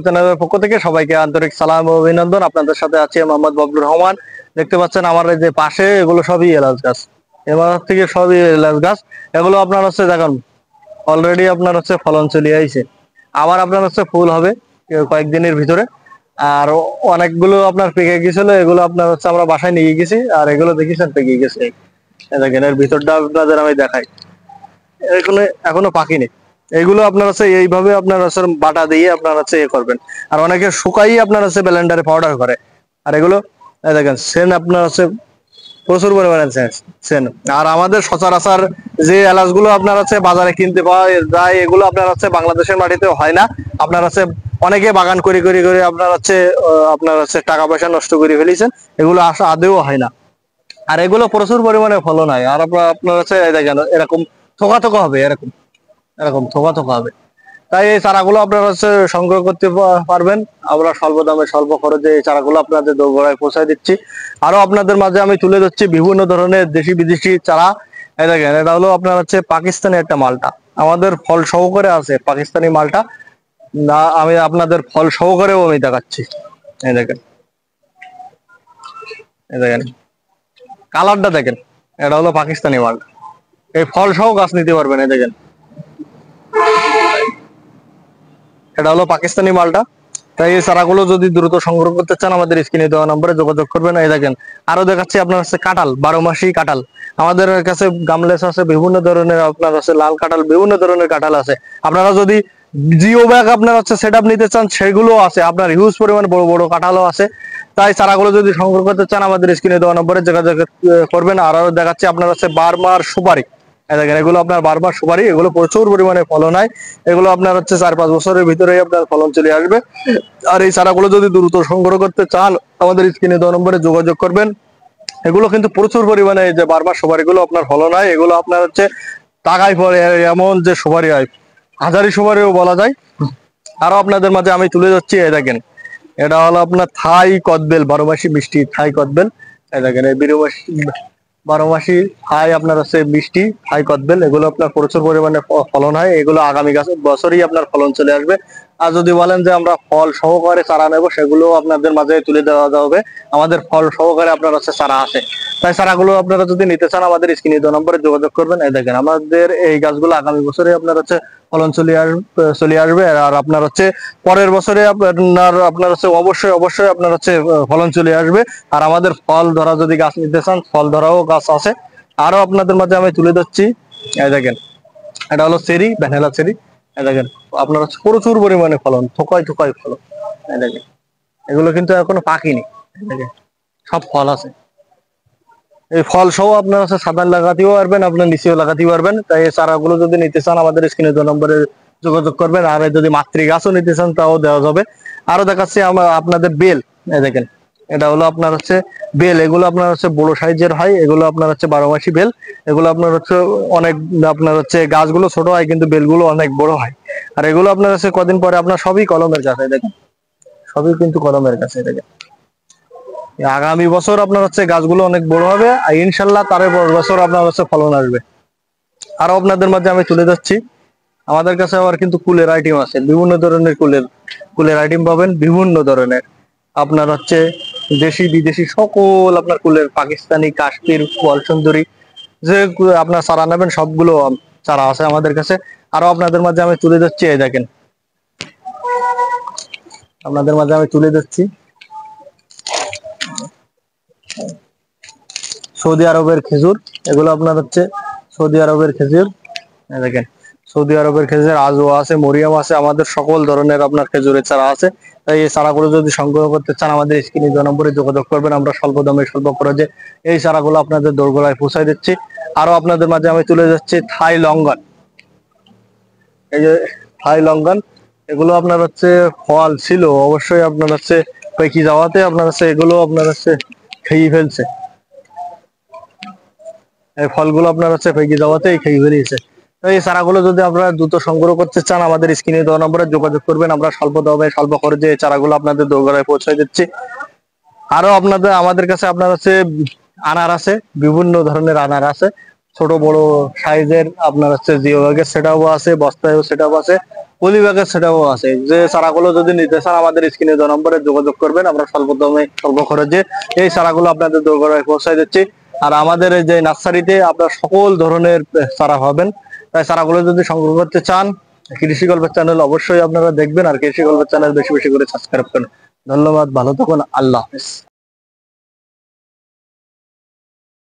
চ্যানেলের পক্ষ থেকে সবাইকে আন্তরিক সালাম ও অভিনন্দন। আপনাদের সাথে আছি মোহাম্মদ ববলুর রহমান। দেখতে পাচ্ছেন আমার এই যে পাশে এগুলো সবই এলাচ গাছ, এবার থেকে সবই এলাচ গাছ। এগুলো আপনার হচ্ছে দেখুন অলরেডি আপনার হচ্ছে ফলন চলে আইছে, আবার আপনার হচ্ছে ফুল হবে কয়েকদিনের ভিতরে। আর অনেকগুলো আপনার পেকে গেছিল, এগুলো আপনার হচ্ছে আমরা বাসায় নিয়ে গেছি, আর এগুলো দেখেছেন পেকে গেছে। দেখেন এর ভিতরটা আপনাদের আমি দেখাই, এখনো এখনো পাকেনি। এইগুলো আপনার হচ্ছে এইভাবে আপনার হচ্ছে বাটা দিয়ে আপনার হচ্ছে এ করবেন। আর অনেকে শুকাই আপনার হচ্ছে ব্লেন্ডারে পাউডার করে। আর এগুলো দেখেন সেন আপনার হচ্ছে প্রচুর পরিমাণে সেন। আর আমাদের সচরাচর যে এলাচগুলো আপনার হচ্ছে বাজারে কিনতে পাওয়া যায়, এগুলো আপনার হচ্ছে বাংলাদেশের মাটিতে হয় না। আপনার হচ্ছে অনেকে বাগান করে করে করে আপনার হচ্ছে টাকা পয়সা নষ্ট করে ফেলেছেন, এগুলো আসা আদেও হয় না। আর এগুলো প্রচুর পরিমাণে ফলন হয়। আর আপনার হচ্ছে দেখেন এরকম থোকা থোকা হবে, এরকম এরকম থোকা থোকা হবে। তাই এই চারাগুলো আপনারা হচ্ছে সংগ্রহ করতে পারবেন। আমরা স্বল্প দামে স্বল্প খরচে এই চারাগুলো আপনাদের দোরগোড়ায় পৌঁছায় দিচ্ছি। আরো আপনাদের মাঝে আমি তুলে ধরছি বিভিন্ন ধরনের দেশি বিদেশি চারা। এই দেখেন এটা হলো আপনার হচ্ছে পাকিস্তানি একটা মালটা, আমাদের ফল সহকারে আছে পাকিস্তানি মালটা। না আমি আপনাদের ফল সহকারেও আমি দেখাচ্ছি। এই দেখেন, এই দেখেন কালারটা দেখেন, এটা হলো পাকিস্তানি মালটা। এই ফল সহ গাছ নিতে পারবেন। এই দেখেন এটা হলো পাকিস্তানি মালটা। তাই এই চারাগুলো যদি দ্রুত সংগ্রহ করতে চান আমাদের স্ক্রিনে দেওয়া নম্বরে যোগাযোগ করবেন। এই দেখেন আরো দেখাচ্ছি আপনার হচ্ছে কাঁঠাল, 12 মাসি কাঁঠাল। আমাদের কাছে গামলেস আছে বিভিন্ন ধরনের, আপনার হচ্ছে লাল কাঁঠাল, বিভিন্ন ধরনের কাঁঠাল আছে। আপনারা যদি জিও ব্যাগ আপনার হচ্ছে সেট আপ নিতে চান সেগুলো আছে, আপনার হিউজ পরিমাণ বড় বড় কাঁঠালও আছে। তাই চারাগুলো যদি সংগ্রহ করতে চান আমাদের স্ক্রিনে দেওয়া নম্বরে যোগাযোগ করবেন। আর আরো দেখাচ্ছি আপনার হচ্ছে বার্মার সুপারি। দেখেন এগুলো আপনার বারবার সুপারি, এগুলো প্রচুর পরিমাণে ফলন হয়। এগুলো আপনার হচ্ছে 4-5 বছরের ভিতরেই আপনার ফলন চলে আসবে। আর এই চারাগুলো যদি দ্রুত সংগ্রহ করতে চান আমাদের স্ক্রিনে দেওয়া নম্বরে যোগাযোগ করবেন। এগুলো কিন্তু প্রচুর পরিমাণে এই যে বারবার সুপারি গুলো আপনার ফলন হয়। এগুলো আপনার হচ্ছে টাকায় পরে এমন যে সুপারি হয়, হাজারি সুপারিও বলা যায়। আরো আপনাদের মাঝে আমি তুলে যাচ্ছি, এই দেখেন এটা হলো আপনার থাই কদবেল, 12 মাসি মিষ্টি থাই কদবেল। এই দেখেন এই 12 মাসি থাই আপনার হচ্ছে মিষ্টি থাই কদবেল, এগুলো আপনার প্রচুর পরিমাণে ফলন হয়। এগুলো আগামী বছরই আপনার ফলন চলে আসবে। আর যদি বলেন যে আমরা ফল সহকারে চারা নেবো, সেগুলো আপনাদের মাঝে তুলে দেওয়া যাবে। আমাদের ফল সহকারে আপনার হচ্ছে চারা আছে। তাই চারাগুলো আপনারা যদি নিতে চান আমাদের স্ক্রিনে দেওয়া নম্বরে যোগাযোগ করবেন। এই দেখেন আমাদের এই গাছগুলো আগামী বছরে আপনার হচ্ছে ফলন চলে আসবে। আর আপনার হচ্ছে পরের বছরে আপনার হচ্ছে অবশ্যই অবশ্যই আপনার হচ্ছে ফলন চলে আসবে। আর আমাদের ফল ধরা যদি গাছ নিতে চান, ফল ধরাও গাছ আছে। আরো আপনাদের মাঝে আমি তুলে ধরছি, এই দেখেন এটা হলো চেরি, ভ্যানিলা চেরি। এই দেখেন আপনার হচ্ছে প্রচুর পরিমাণে ফলন, থোকায় থোকায় ফলন। এই দেখেন এগুলো কিন্তু এখনো পাকিনি, এই দেখেন সব ফল আছে। এই ফল সহ আপনার হচ্ছে সাবান লাগাতেও পারবেন, আপনার নিচেও লাগাতেও পারবেন। তাই এই চারাগুলো যদি নিতে চান আমাদের স্ক্রিনে দেওয়া নম্বরে যোগাযোগ করবেন। আর যদি মাতৃ গাছও নিতে চান তাও দেওয়া যাবে। আরো দেখাচ্ছি আপনাদের বেল। এই দেখেন এটা হলো আপনার হচ্ছে বেল, এগুলো আপনার হচ্ছে বড় সাইজের হয়, এগুলো আপনার হচ্ছে 12 মাসি বেল। এগুলো আপনার হচ্ছে অনেক, আপনার হচ্ছে গাছগুলো ছোট হয় কিন্তু বেলগুলো অনেক বড় হয়। আর এগুলো আপনার হচ্ছে কদিন পরে আপনার সবই কলমের গাছ। দেখেন সবই কিন্তু কলমের গাছ। দেখেন আগামী বছর আপনার হচ্ছে গাছগুলো অনেক বড় হবে, আর ইনশাল্লাহ তার পরের বছর আপনার হচ্ছে ফলন আসবে। আরো আপনাদের মাঝে আমি তুলে যাচ্ছি, আমাদের কাছে আবার কিন্তু কুলের আইটেম আছে, বিভিন্ন ধরনের কুলের আইটেম পাবেন, বিভিন্ন ধরনের। আপনার হচ্ছে দেশি বিদেশি সকল আপনার কুলের, পাকিস্তানি, কাশ্মীর, গোয়াল সুন্দরী, যে আপনার চারা নেবেন সবগুলো চারা আছে আমাদের কাছে। আরো আপনাদের মাঝে আমি তুলে যাচ্ছি, এই দেখেন আপনাদের মাঝে আমি তুলে যাচ্ছি সৌদি আরবের খেজুর। এগুলো আপনার হচ্ছে সৌদি আরবের খেজুর। দেখেন সৌদি আরবের খেজুর আজও আছে, মরিয়াম আছে, আমাদের সকল ধরনের আপনার খেজুরের চারা আছে। তাই এই চারাগুলো যদি সংগ্রহ করতে চান আমাদের স্ক্রিনে দেওয়া নম্বরে যোগাযোগ করবেন। আমরা স্বল্প দামে স্বল্প খরচে এই চারাগুলো আপনাদের দোরগোড়ায় পৌঁছায় দিচ্ছি। আরো আপনাদের মাঝে আমি তুলে যাচ্ছি থাই লঙ্ঘন। এই যে থাই লঙ্ঘন, এগুলো আপনার হচ্ছে ফল ছিল অবশ্যই আপনার হচ্ছে পেকে যাওয়াতে আপনার হচ্ছে এগুলো আপনার হচ্ছে খেয়ে ফেলছে। এই ফলগুলো আপনার হচ্ছে পেকে যাওয়াতেই খেয়ে ফেলিয়েছে। তো এই চারাগুলো যদি আপনারা দ্রুত সংগ্রহ করতে চান আমাদের স্ক্রিনে দেওয়া নম্বরে যোগাযোগ করবেন। আমরা স্বল্প দামে স্বল্প খরচে এই চারাগুলো আপনাদের দোরগোড়ায় পৌঁছে দিচ্ছি। আরো আমাদের কাছে আপনার হচ্ছে আনার আছে, বিভিন্ন ধরনের আনার আছে, ছোট বড় সাইজের। আপনার হচ্ছে জিও ব্যাগের সেটআপ আছে, বস্তায়ও সেটআপ আছে, পলিব্যাগের সেটাও আছে। যে চারাগুলো যদি নিতে চান আমাদের স্ক্রিনে দেওয়া নম্বরে যোগাযোগ করবেন, আমরা স্বল্প খরচে এই চারাগুলো আপনাদের দোরগোড়ায় পৌঁছায় দিচ্ছি। আর আমাদের এই যে নার্সারিতে আপনার সকল ধরনের চারা পাবেন। তাই চারাগুলো যদি সংগ্রহ করতে চান কৃষি গল্পের চ্যানেল অবশ্যই আপনারা দেখবেন, আর কৃষি গল্পের চ্যানেল বেশি বেশি করে সাবস্ক্রাইব করেন। ধন্যবাদ, ভালো থাকুন, আল্লাহ হাফেজ।